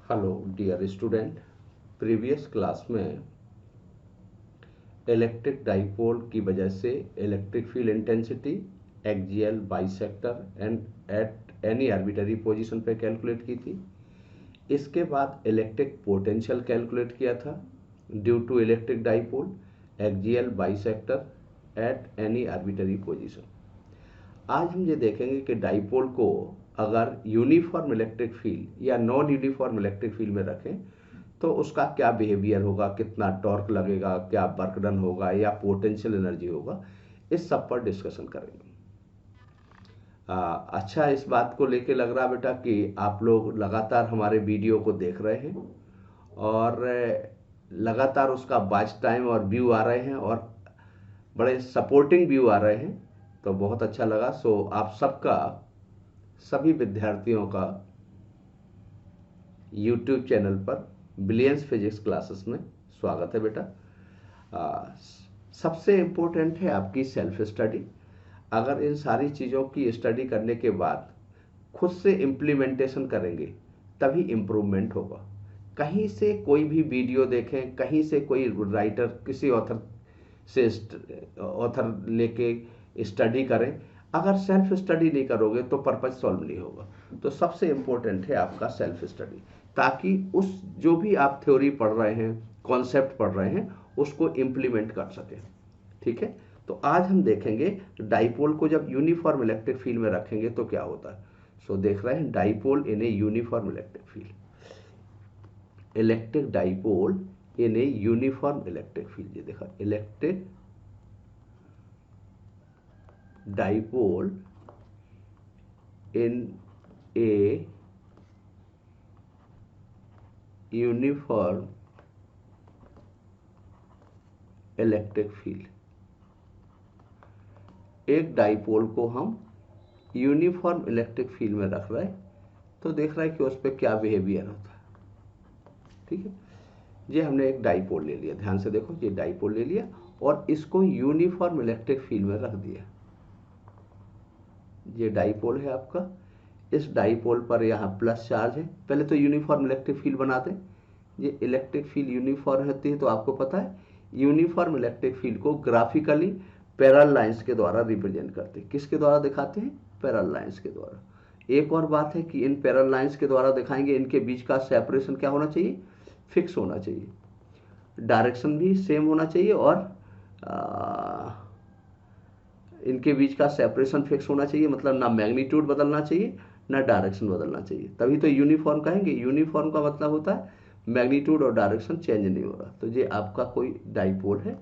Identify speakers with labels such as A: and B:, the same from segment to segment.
A: Hello dear student. Previous class में electric dipole की वजह से electric field intensity axial bisector and at any arbitrary position पे calculate की थी। इसके बाद इलेक्ट्रिक पोटेंशियल कैलकुलेट किया था due to electric dipole axial bisector at any arbitrary position. आज हम ये देखेंगे कि डाइपोल को अगर यूनिफॉर्म इलेक्ट्रिक फील्ड या नॉन यूनिफॉर्म इलेक्ट्रिक फील्ड में रखें तो उसका क्या बिहेवियर होगा, कितना टॉर्क लगेगा, क्या वर्क डन होगा या पोटेंशियल एनर्जी होगा, इस सब पर डिस्कशन करेंगे। अच्छा, इस बात को लेके लग रहा बेटा कि आप लोग लगातार हमारे वीडियो को देख रहे हैं और लगातार उसका वॉच टाइम और व्यू आ रहे हैं और बड़े सपोर्टिंग व्यू आ रहे हैं, तो बहुत अच्छा लगा। सो आप सबका, सभी विद्यार्थियों का यूट्यूब चैनल पर बिलियंस फिजिक्स क्लासेस में स्वागत है बेटा। सबसे इम्पोर्टेंट है आपकी सेल्फ स्टडी। अगर इन सारी चीज़ों की स्टडी करने के बाद खुद से इम्प्लीमेंटेशन करेंगे तभी इम्प्रूवमेंट होगा। कहीं से कोई भी वीडियो देखें, कहीं से कोई राइटर किसी ऑथर से ऑथर लेके स्टडी करें, अगर सेल्फ स्टडी नहीं करोगे तो पर्पज सॉल्व नहीं होगा। तो सबसे इम्पोर्टेंट है आपका सेल्फ स्टडी, ताकि उस जो भी आप थ्योरी पढ़ रहे हैं, कॉन्सेप्ट पढ़ रहे हैं, उसको इम्प्लीमेंट कर सकें। ठीक है, तो आज हम देखेंगे डाइपोल को जब यूनिफॉर्म इलेक्ट्रिक फील्ड में रखेंगे तो क्या होता है। सो देख रहे हैं dipole in a uniform electric field, electric dipole in a uniform electric field. ये देखा, electric dipole in a uniform electric field. एक डाइपोल को हम यूनिफॉर्म इलेक्ट्रिक फील्ड में रख रहे हैं तो देख रहा है कि उस पर क्या बिहेवियर होता है। ठीक है, ये हमने एक डाइपोल ले लिया, ध्यान से देखो, ये डाइपोल ले लिया और इसको यूनिफॉर्म इलेक्ट्रिक फील्ड में रख दिया। ये डाइपोल है आपका, इस डाइपोल पर यहाँ प्लस चार्ज है। पहले तो यूनिफॉर्म इलेक्ट्रिक फील्ड बनाते हैं। ये इलेक्ट्रिक फील्ड यूनिफॉर्म होती है तो आपको पता है यूनिफॉर्म इलेक्ट्रिक फील्ड को ग्राफिकली पैरेलल लाइंस के द्वारा रिप्रेजेंट करते हैं। किसके द्वारा दिखाते हैं? पैरेलल लाइंस के द्वारा। एक और बात है कि इन पैरेलल लाइंस के द्वारा दिखाएंगे, इनके बीच का सेपरेशन क्या होना चाहिए? फिक्स होना चाहिए। डायरेक्शन भी सेम होना चाहिए और इनके बीच का सेपरेशन फिक्स होना चाहिए, मतलब ना मैग्नीट्यूड बदलना चाहिए ना डायरेक्शन बदलना चाहिए, तभी तो यूनिफॉर्म कहेंगे। यूनिफॉर्म का मतलब होता है मैग्नीट्यूड और डायरेक्शन चेंज नहीं हो रहा। तो ये आपका कोई डाइपोल है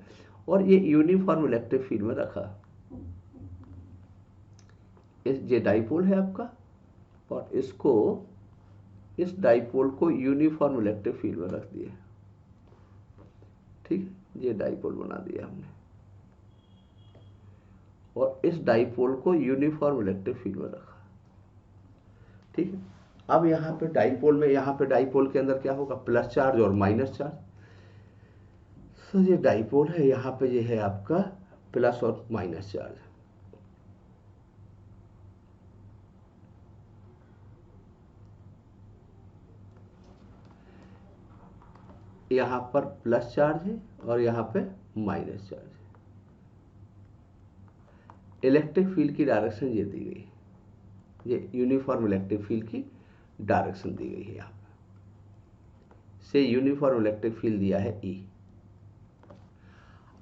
A: और ये यूनिफॉर्म इलेक्ट्रिक फील्ड में रखा। ये डाइपोल है आपका और इसको, इस डाइपोल को यूनिफॉर्म इलेक्ट्रिक फील्ड में रख दिया। ठीक है, ये डाइपोल बना दिया हमने और इस डाइपोल को यूनिफॉर्म इलेक्ट्रिक फील्ड में रखा। ठीक है, अब यहाँ पे डाइपोल में, यहाँ पे डाइपोल के अंदर क्या होगा? प्लस चार्ज और माइनस चार्ज। तो ये डाइपोल है, यहाँ पे ये है आपका प्लस और माइनस चार्ज। यहाँ पर प्लस चार्ज है और यहाँ पे माइनस चार्ज है। इलेक्ट्रिक फील्ड की डायरेक्शन ये दी गई, ये यूनिफॉर्म इलेक्ट्रिक फील्ड की डायरेक्शन दी गई है। यहाँ से यूनिफॉर्म इलेक्ट्रिक फील्ड दिया है E।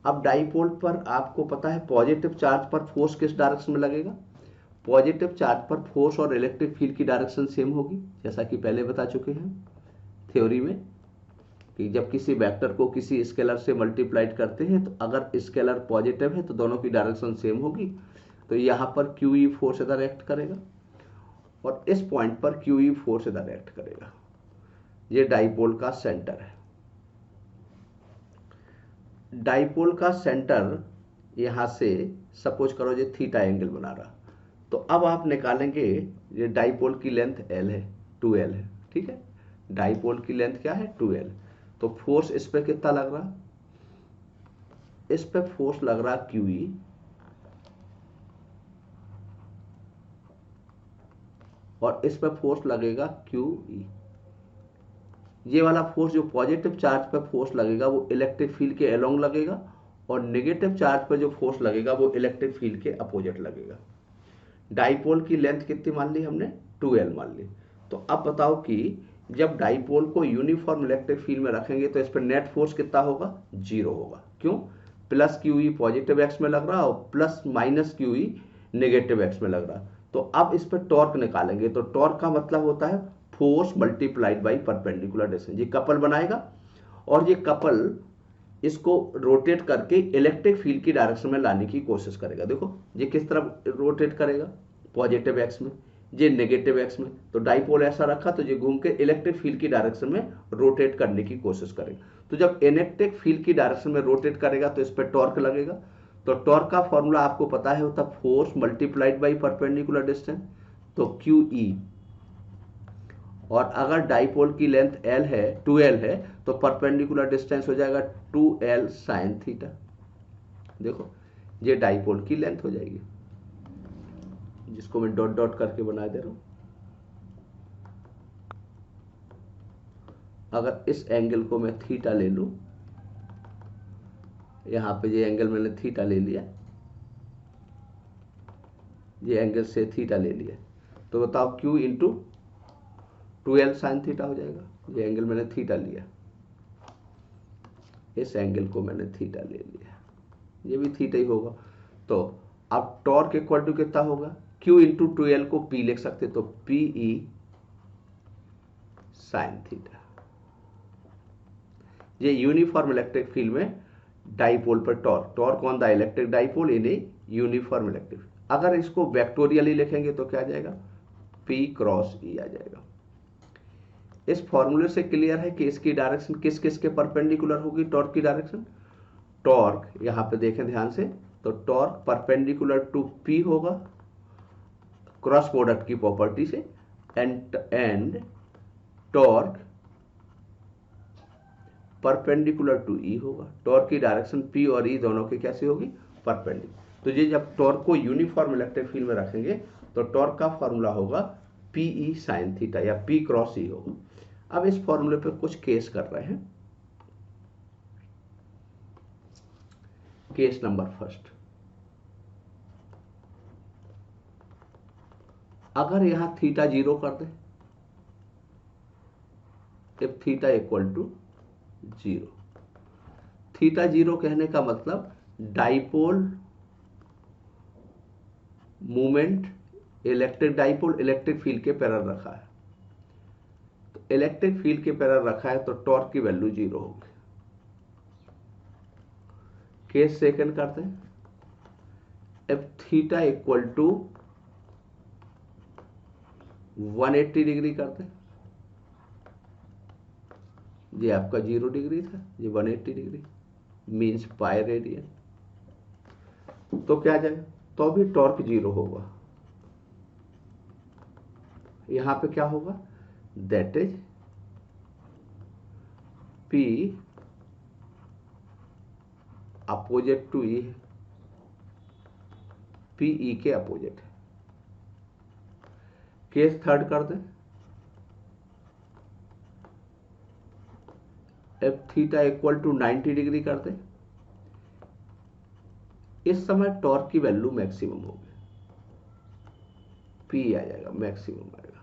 A: अब डाइपोल पर आपको पता है पॉजिटिव चार्ज पर फोर्स किस डायरेक्शन में लगेगा? पॉजिटिव चार्ज पर फोर्स और इलेक्ट्रिक फील्ड की डायरेक्शन सेम होगी, जैसा कि पहले बता चुके हैं थ्योरी में कि जब किसी वेक्टर को किसी स्केलर से मल्टीप्लाइड करते हैं तो अगर स्केलर पॉजिटिव है तो दोनों की डायरेक्शन सेम होगी। तो यहाँ पर QE फोर्स इधर एक्ट करेगा और इस पॉइंट पर QE फोर्स इधर एक्ट करेगा। ये डाइपोल का सेंटर है। डाइपोल का सेंटर यहाँ से सपोज करो ये थीटा एंगल बना रहा, तो अब आप निकालेंगे, ये डाइपोल की लेंथ L है, 2L है। ठीक है, डाइपोल की लेंथ क्या है? 2L। तो फोर्स इस पे कितना लग रहा? इस पे फोर्स लग रहा QE और इस पे फोर्स लगेगा QE। ये वाला फोर्स जो पॉजिटिव चार्ज पर फोर्स लगेगा वो इलेक्ट्रिक फील्ड के अलोंग लगेगा, और नेगेटिव चार्ज पर जो फोर्स लगेगा वो इलेक्ट्रिक फील्ड के अपोजिट लगेगा। डाइपोल की लेंथ कितनी मान ली हमने, 2L मान ली। तो अब बताओ कि जब डाइपोल को यूनिफॉर्म इलेक्ट्रिक फील्ड में रखेंगे तो इस पर नेट फोर्स कितना होगा, 0 होगा। क्यों, प्लस QE पॉजिटिव एक्स में लग रहा और plus minus QE negative x में लग रहा। तो अब इस पर टॉर्क निकालेंगे, तो टॉर्क का मतलब होता है force multiplied by perpendicular distance. ये कपल बनाएगा और ये कपल इसको रोटेट करके इलेक्ट्रिक फील्ड की डायरेक्शन में लाने की कोशिश करेगा। देखो ये किस तरफ रोटेट करेगा, पॉजिटिव एक्स में, ये नेगेटिव एक्स में। तो डाइपोल ऐसा रखा तो ये घूम के इलेक्ट्रिक फील्ड की डायरेक्शन में रोटेट करने की कोशिश करेगा। तो जब इलेक्ट्रिक फील्ड की डायरेक्शन में रोटेट करेगा तो इस पर टॉर्क लगेगा। तो टॉर्क का फॉर्मूला आपको पता है, होता force multiplied by perpendicular distance, तो QE। और अगर डाइपोल की लेंथ L है, 2L है, तो परपेंडिकुलर डिस्टेंस हो जाएगा 2L साइन थीटा। देखो ये डाइपोल की लेंथ हो जाएगी, जिसको मैं डॉट डॉट करके बना दे रहा हूं। अगर इस एंगल को मैं थीटा ले लूं, यहां पे ये एंगल मैंने थीटा ले लिया, ये एंगल से थीटा ले लिया, तो बताओ Q into 2L sine theta हो जाएगा। ये एंगल मैंने थीटा लिया, इस एंगल को मैंने थीटा ले लिया, ये भी थीटा ही होगा। तो अब टॉर्क इक्वल टू कितना होगा, Q इंटू 2L को P लिख सकते, तो PE साइन थीटा। ये यूनिफॉर्म इलेक्ट्रिक फील्ड में डाइपोल पर torque, torque on the electric dipole in a uniform electric. अगर इसको वेक्टोरियली लिखेंगे तो क्या आ जाएगा, P क्रॉस E आ जाएगा। इस फॉर्मूले से क्लियर है कि इसकी डायरेक्शन किस किस के परपेंडिकुलर होगी, टॉर्क की डायरेक्शन। टॉर्क यहां पे देखें ध्यान से, तो टॉर्क परपेंडिकुलर टू P होगा क्रॉस प्रोडक्ट की प्रॉपर्टी से, and torque perpendicular to E होगा। टॉर्क की डायरेक्शन P और E दोनों की कैसी होगी, परपेंडिकुलर। तो ये जब टॉर्क को यूनिफॉर्म इलेक्ट्रिक फील्ड में रखेंगे तो टॉर्क का फॉर्मूला होगा PE साइन थीटा, या P क्रॉस E होगा। अब इस फॉर्मूले पे कुछ केस कर रहे हैं। केस नंबर फर्स्ट, अगर यहां थीटा 0 कर दे, if theta equal to 0, theta 0 कहने का मतलब dipole movement, electric dipole electric field के पैरेलल रखा है, तो इलेक्ट्रिक फील्ड के पैरेलल रखा है तो टॉर्क की वैल्यू 0 होगी। केस सेकंड करते हैं, if theta equal to 180 degree करते हैं, ये आपका 0 डिग्री था, ये 180 डिग्री मीन्स पाई रेडियन, तो क्या आ जाएगा, तो भी टॉर्क 0 होगा। यहां पे क्या होगा, that is P opposite to E है, PE के अपोजिट है। केस थर्ड कर दें, if theta equal to 90 degree कर दें, इस समय टॉर्क की वैल्यू मैक्सिमम होगी, P आ जाएगा, मैक्सिमम आएगा।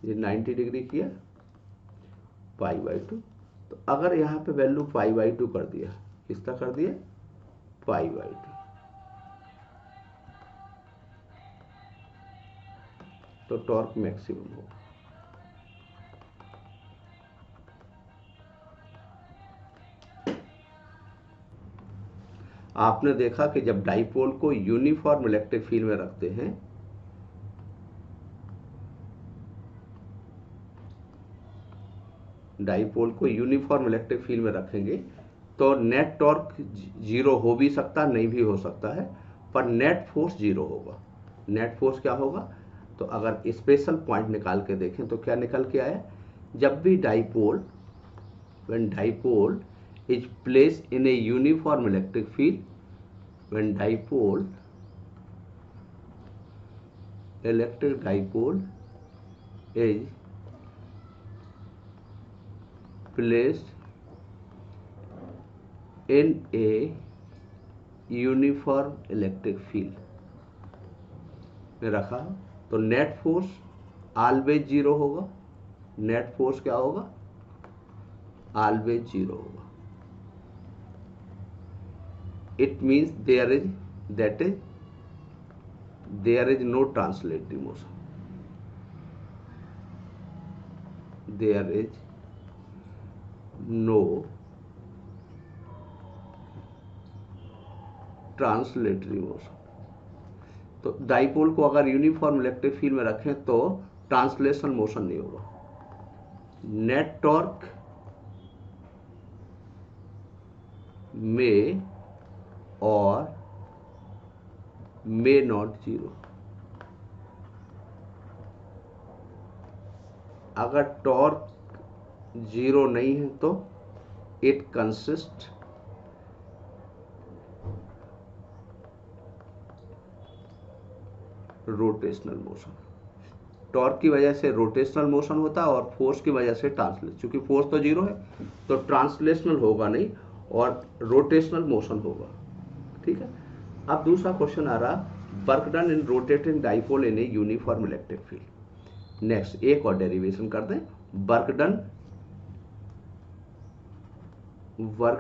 A: ये 90 डिग्री किया, पाई बाई 2, तो अगर यहां पे वैल्यू पाई बाई 2 कर दिया, किसका कर दिया, पाई बाई 2, तो टॉर्क मैक्सिमम होगा। आपने देखा कि जब डाइपोल को यूनिफॉर्म इलेक्ट्रिक फील्ड में रखते हैं डाइपोल को यूनिफॉर्म इलेक्ट्रिक फील्ड में रखेंगे तो नेट टॉर्क 0 हो भी सकता, नहीं भी हो सकता है, पर नेट फोर्स 0 होगा। नेट फोर्स क्या होगा, तो अगर स्पेशल पॉइंट निकाल के देखें तो क्या निकल के आया, जब भी dipole, when dipole is placed in a uniform electric field, when electric dipole is place in a uniform electric field में रखा, तो नेट फोर्स ऑलवेज जीरो होगा। नेट फोर्स क्या होगा? ऑलवेज जीरो होगा। It means there is no translatory motion, there is no translatory motion. तो dipole को अगर यूनिफॉर्म इलेक्ट्रिक फील्ड में रखें तो ट्रांसलेशन मोशन नहीं होगा। नेट टॉर्क में और मे नॉट जीरो। अगर टॉर्क जीरो नहीं है तो it consist rotational motion. Torque की वजह से रोटेशनल मोशन होता है और फोर्स की वजह से ट्रांसलेशन। चूंकि फोर्स तो जीरो है तो ट्रांसलेशनल होगा नहीं और रोटेशनल मोशन होगा। ठीक है। अब दूसरा क्वेश्चन आ रहा, work done in rotating dipole in a uniform electric field. Next एक और डेरिवेशन कर दें। Work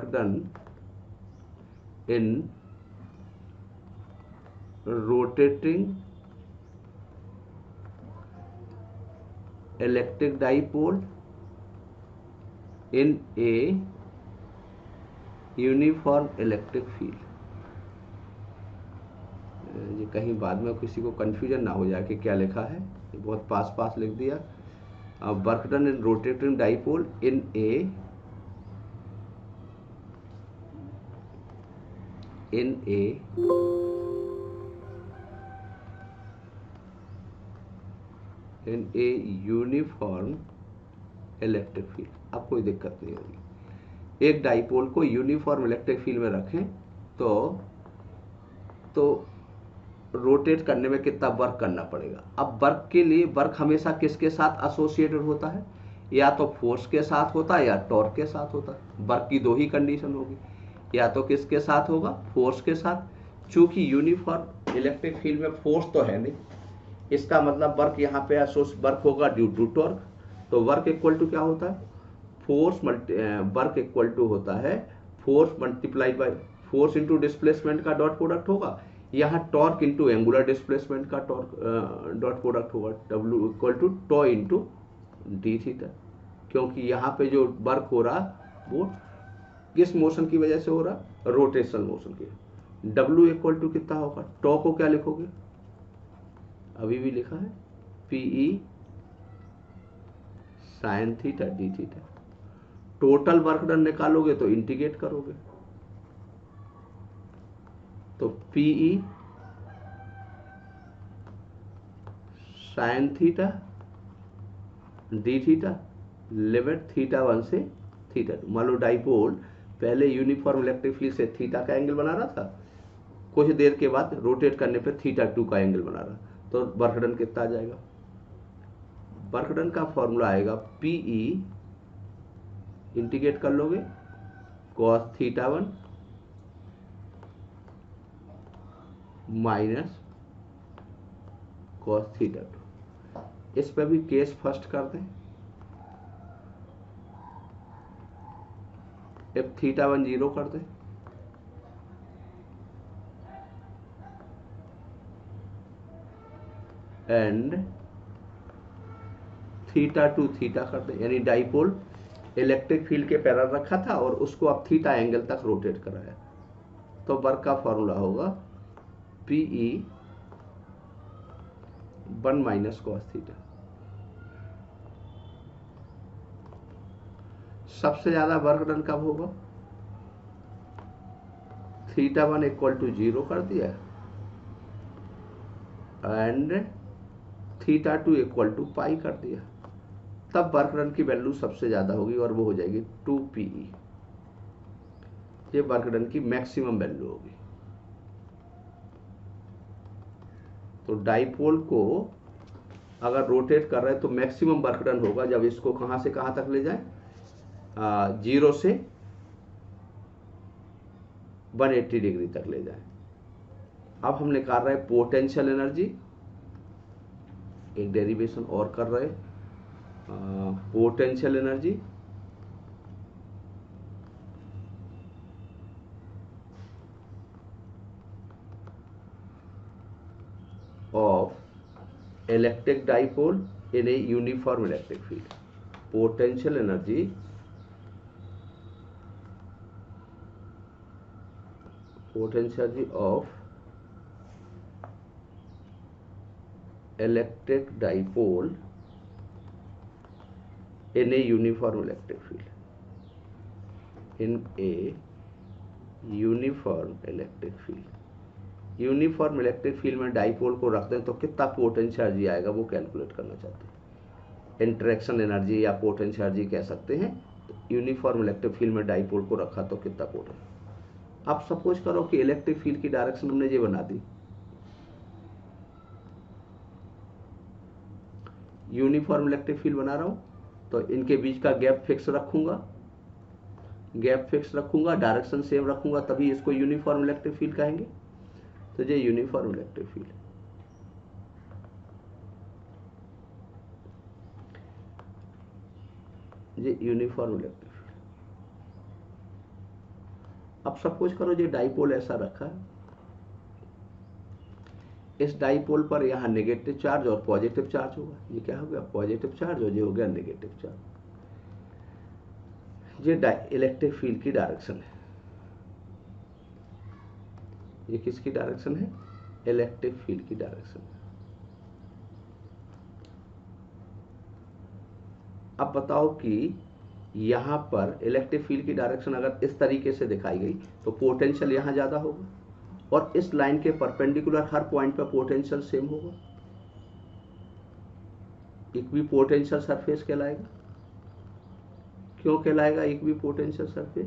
A: done in rotating electric dipole in a uniform electric field. ये कहीं बाद में किसी को कंफ्यूजन ना हो जाए कि क्या लिखा है, ये बहुत पास पास लिख दिया। Work done in rotating dipole in a uniform electric field. अब कोई दिक्कत नहीं होगी। एक डाइपोल को यूनिफॉर्म इलेक्ट्रिक फील्ड में रखें तो रोटेट करने में कितना वर्क करना पड़ेगा। अब वर्क के लिए वर्क हमेशा किसके साथ एसोसिएटेड होता है? या तो फोर्स के साथ होता है या टॉर्क के साथ होता है। वर्क की दो ही कंडीशन होगी, या तो किसके साथ होगा? फोर्स के साथ। चूंकि यूनिफॉर्म इलेक्ट्रिक फील्ड में फोर्स तो है नहीं, इसका मतलब वर्क यहाँ पे वर्क होगा ड्यू टू टॉर्क। तो वर्क इक्वल टू क्या होता है? वर्क इक्वल टू होता है force multiplied by force into displacement का डॉट प्रोडक्ट होगा। यहाँ टॉर्क इंटू एंगुलर डिस्प्लेसमेंट का डॉट प्रोडक्ट होगा। W equal to tau into d theta. क्योंकि यहाँ पे जो वर्क हो रहा वो किस मोशन की वजह से हो रहा? रोटेशनल मोशन की। W इक्वल टू कितना होगा? टॉ को क्या लिखोगे? अभी भी लिखा है PE sine theta D theta. Total work done निकालोगे तो इंटीग्रेट करोगे, तो PE sine theta D theta limit theta 1 से थीटा 2। मान लो डाइपोल पहले यूनिफॉर्म इलेक्ट्रिक फील्ड से थीटा का एंगल बना रहा था, कुछ देर के बाद रोटेट करने पे थीटा 2 का एंगल बना रहा, तो वर्क डन कितना आ जाएगा? वर्क डन का फॉर्मूला आएगा PE इंटीग्रेट कर लोगे cos theta 1 minus cos theta 2। इस पर भी केस फर्स्ट कर दें। अब थीटा 1 जीरो कर दें, एंड थीटा 2 थीटा कर दें। यानी डाइपोल इलेक्ट्रिक फील्ड के पैरेलल रखा था और उसको अब थीटा एंगल तक रोटेट कराया, तो वर्क का फॉर्मूला होगा PE 1 माइनस कॉस थीटा। सबसे ज्यादा वर्क डन कब होगा? थीटा 1 इक्वल टू जीरो कर दिया एंड थीटा 2 इक्वल टू पाई कर दिया, तब वर्क डन की वैल्यू सबसे ज्यादा होगी और वो हो जाएगी 2PE। ये वर्क डन की मैक्सिमम वैल्यू होगी। तो डाइपोल को अगर रोटेट कर रहे हैं तो मैक्सिमम वर्क डन होगा जब इसको कहां से कहां तक ले जाए? 0 से 180 डिग्री तक ले जाएं। अब हम निकाल रहे हैं पोटेंशियल एनर्जी, एक डेरिवेशन और कर रहे हैं। Potential energy of electric dipole in a uniform electric field. Potential energy of electric dipole in a uniform electric field, in a uniform electric field। Uniform electric field में dipole को रख दें तो कितना पोटेंशियल एनर्जी आएगा वो calculate करना चाहते हैं। इंटरेक्शन एनर्जी या पोटेंशियल एनर्जी कह सकते हैं। यूनिफॉर्म इलेक्ट्रिक फील्ड में डाइपोल को रखा तो कितना पोटेंशियल। अब सपोज करो कि इलेक्ट्रिक फील्ड की डायरेक्शन हमने ये बना दी, यूनिफॉर्म इलेक्ट्रिक फील्ड बना रहा हूं तो इनके बीच का गैप फिक्स रखूंगा, डायरेक्शन सेम रखूंगा, तभी इसको यूनिफॉर्म इलेक्ट्रिक फील्ड कहेंगे। तो ये यूनिफॉर्म इलेक्ट्रिक फील्ड, ये यूनिफॉर्म इलेक्ट्रिक फील्ड। अब सपोज करो ये डाइपोल ऐसा रखा है, इस डाइपोल पर यहाँ नेगेटिव चार्ज और पॉजिटिव चार्ज होगा। ये क्या हो गया, पॉजिटिव चार्ज, और ये हो गया नेगेटिव चार्ज। ये इलेक्ट्रिक फील्ड की डायरेक्शन है। ये किसकी डायरेक्शन है, इलेक्ट्रिक फील्ड की डायरेक्शन है। अब बताओ कि यहां पर इलेक्ट्रिक फील्ड की डायरेक्शन अगर इस तरीके से दिखाई गई तो पोटेंशियल यहां ज्यादा होगा, और इस लाइन के परपेंडिकुलर हर पॉइंट पर पोटेंशियल सेम होगा। इक्वी पोटेंशियल सरफेस कहलाएगा। क्यों कहलाएगा इक्वी पोटेंशियल सरफेस,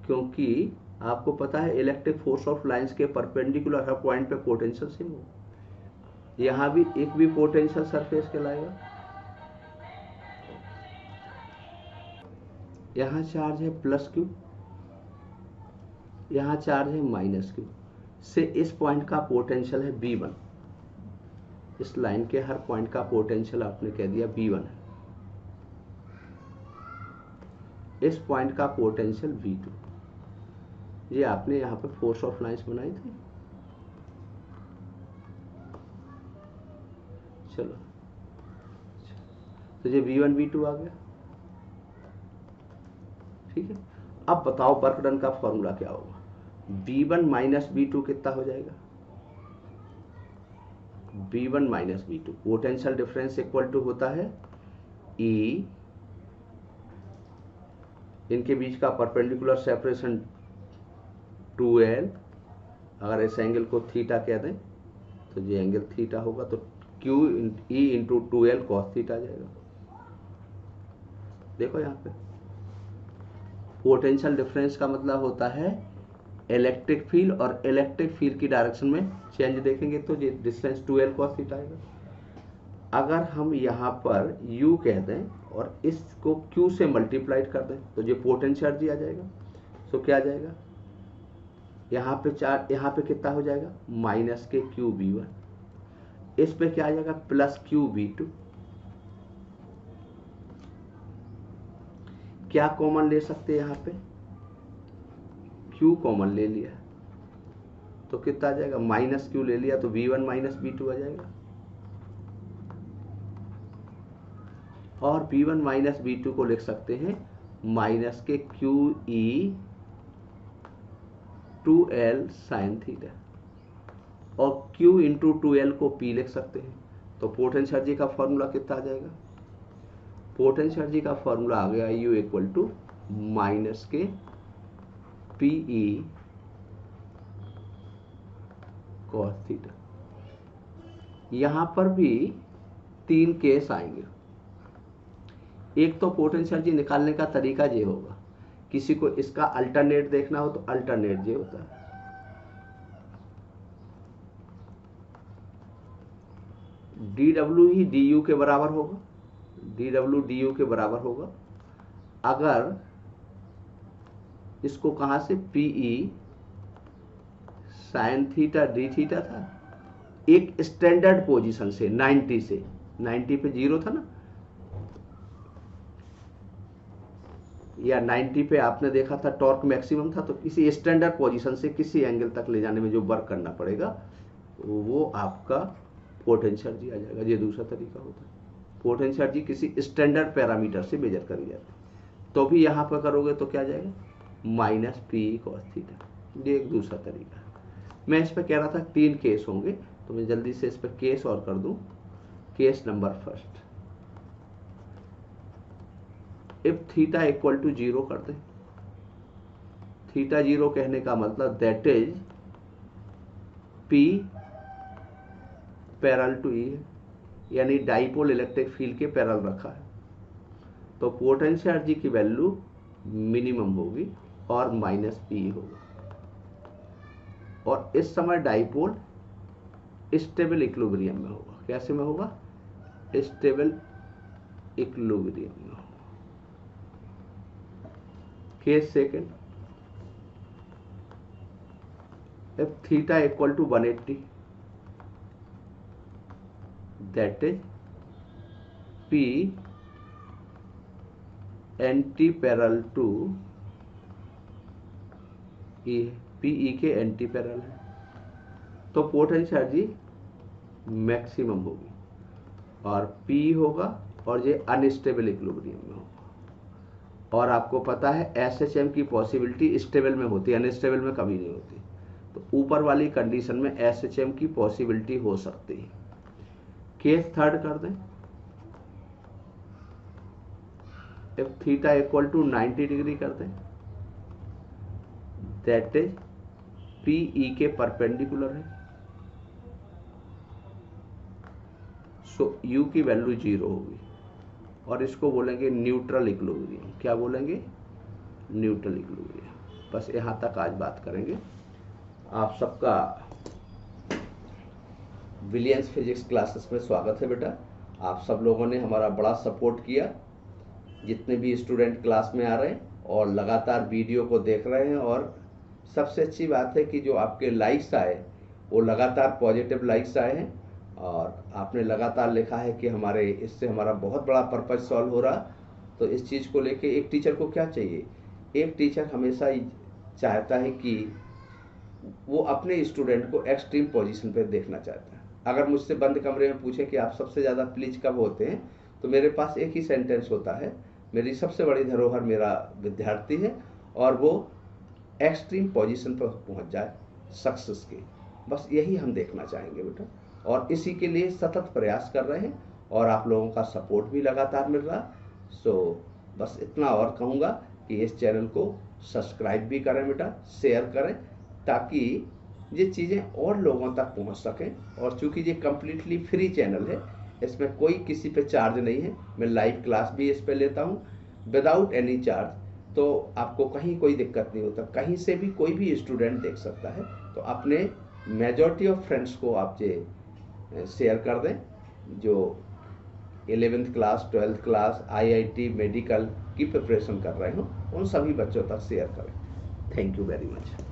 A: क्योंकि आपको पता है इलेक्ट्रिक फोर्स ऑफ लाइंस के परपेंडिकुलर हर पॉइंट पे पोटेंशियल सेम होगा। यहां भी इक्वी पोटेंशियल सरफेस कहलाएगा। यहां चार्ज है प्लस क्यू, यहां चार्ज है माइनस क्यू, से इस पॉइंट का पोटेंशियल है B1। इस लाइन के हर पॉइंट का पोटेंशियल आपने कह दिया B1 है, इस पॉइंट का पोटेंशियल V2। ये आपने यहां पर फोर्स ऑफ लाइंस बनाई थी। चलो, तो ये V1 V2 आ गया, ठीक है। अब बताओ वर्क डन का फॉर्मूला क्या होगा। B1 माइनस B2 कितना हो जाएगा, B1 minus B2, potential difference equal to होता है E, इनके बीच का परपेंडिकुलर सेपरेशन 2L। अगर इस एंगल को थीटा कह दें तो ये एंगल थीटा होगा, तो Q E into 2L cos theta आ जाएगा। देखो यहाँ पे पोटेंशियल डिफरेंस का मतलब होता है इलेक्ट्रिक फील्ड, और इलेक्ट्रिक फील्ड की डायरेक्शन में चेंज देखेंगे तो ये डिस्टेंस 2L cos थीटा आएगा। अगर हम यहाँ पर U कह दें और इसको Q से मल्टीप्लाइड कर दें तो ये पोटेंशियल एनर्जी आ जाएगा। तो क्या आ जाएगा, यहाँ पे कितना हो जाएगा, माइनस के QB1, इस पे क्या आ जाएगा प्लस QB2। क्या कॉमन ले सकते हैं, यहाँ पे Q कॉमन ले लिया तो कितना आ जाएगा, माइनस Q ले लिया तो B1 माइनस B2 आ जाएगा, और B1 माइनस B2 को लिख सकते हैं माइनस के QE 2L साइन थीटा, और Q इंटू 2L को P लिख सकते हैं। तो पोटेंशियल एनर्जी का फॉर्मूला कितना आ जाएगा, पोटेंशियल एनर्जी का फॉर्मूला आ गया U इक्वल टू माइनस के PE cos थीटा। यहां पर भी 3 केस आएंगे। एक तो पोटेंशियल एनर्जी निकालने का तरीका ये होगा, किसी को इसका अल्टरनेट देखना हो तो अल्टरनेट ये होता है, dW ही du के बराबर होगा, dW du के बराबर होगा, अगर इसको कहाँ से PE sine theta D theta था, एक स्टैंडर्ड पोजीशन से 90 से, 90 पे 0 था ना, या 90 पे आपने देखा था टॉर्क मैक्सिमम था, तो किसी स्टैंडर्ड पोजीशन से किसी एंगल तक ले जाने में जो वर्क करना पड़ेगा वो आपका पोटेंशियल एनर्जी आ जाएगा। ये दूसरा तरीका होता है। पोटेंशियल एनर्जी किसी स्टैंडर्ड पैरामीटर से मेजर करी जाती है, तो भी यहाँ पर करोगे तो क्या जाएगा, माइनस PE cos थीटा। ये एक दूसरा तरीका है। मैं इस पर कह रहा था 3 केस होंगे, तो मैं जल्दी से इस पर केस और कर दूं। Case number first, if theta equal to 0 कर दें। थीटा 0 कहने का मतलब that is P parallel to E है, यानी डाइपोल इलेक्ट्रिक फील्ड के पैरेलल रखा है, तो पोटेंशियल एनर्जी की वैल्यू मिनिमम होगी और माइनस PE होगा। और इस समय डाइपोल स्टेबल इक्विलिब्रियम में होगा। कैसे में होगा, स्टेबल इक्विलिब्रियम में होगा। Case second, if theta equal to 180 that is P anti parallel to E, PE के एंटी पैरेलल है, तो पोटेंशियल एनर्जी मैक्सिमम होगी और PE होगा और ये अनस्टेबल इक्विलिब्रियम में होगा। और आपको पता है SHM की पॉसिबिलिटी स्टेबल में होती है, अनस्टेबल में कभी नहीं होती। तो ऊपर वाली कंडीशन में SHM की पॉसिबिलिटी हो सकती है। केस थर्ड कर दें, if theta equal to 90 degree कर दें, दैट इज PE के परपेंडिकुलर है, सो U की वैल्यू 0 होगी और इसको बोलेंगे न्यूट्रल इक्विलिब्रियम। क्या बोलेंगे, न्यूट्रल इक्विलिब्रियम। बस यहाँ तक आज बात करेंगे। आप सबका विलियम्स फिजिक्स क्लासेस में स्वागत है बेटा। आप सब लोगों ने हमारा बड़ा सपोर्ट किया, जितने भी स्टूडेंट क्लास में आ रहे हैं और लगातार वीडियो को देख रहे हैं। और सबसे अच्छी बात है कि जो आपके लाइक्स आए वो लगातार पॉजिटिव लाइक्स आए हैं और आपने लगातार लिखा है कि हमारे इससे हमारा बहुत बड़ा पर्पज सॉल्व हो रहा। तो इस चीज़ को लेके एक टीचर को क्या चाहिए, एक टीचर हमेशा ही चाहता है कि वो अपने स्टूडेंट को एक्सट्रीम पोजीशन पे देखना चाहता है। अगर मुझसे बंद कमरे में पूछे कि आप सबसे ज़्यादा प्लीज कब होते हैं, तो मेरे पास एक ही सेंटेंस होता है, मेरी सबसे बड़ी धरोहर मेरा विद्यार्थी है और वो एक्सट्रीम पोजीशन पर पहुंच जाए सक्सेस की। बस यही हम देखना चाहेंगे बेटा, और इसी के लिए सतत प्रयास कर रहे हैं और आप लोगों का सपोर्ट भी लगातार मिल रहा। सो बस इतना और कहूँगा कि इस चैनल को सब्सक्राइब भी करें बेटा, शेयर करें, ताकि ये चीज़ें और लोगों तक पहुंच सकें। और चूंकि ये कम्प्लीटली फ्री चैनल है, इसमें कोई किसी पे चार्ज नहीं है, मैं लाइव क्लास भी इस पे लेता हूँ विदाउट एनी चार्ज, तो आपको कहीं कोई दिक्कत नहीं होता, कहीं से भी कोई भी स्टूडेंट देख सकता है। तो अपने मेजॉरिटी ऑफ फ्रेंड्स को आप ये शेयर कर दें, जो 11th class 12th class IIT medical की प्रिपरेशन कर रहे हो, उन सभी बच्चों तक शेयर करें। Thank you very much.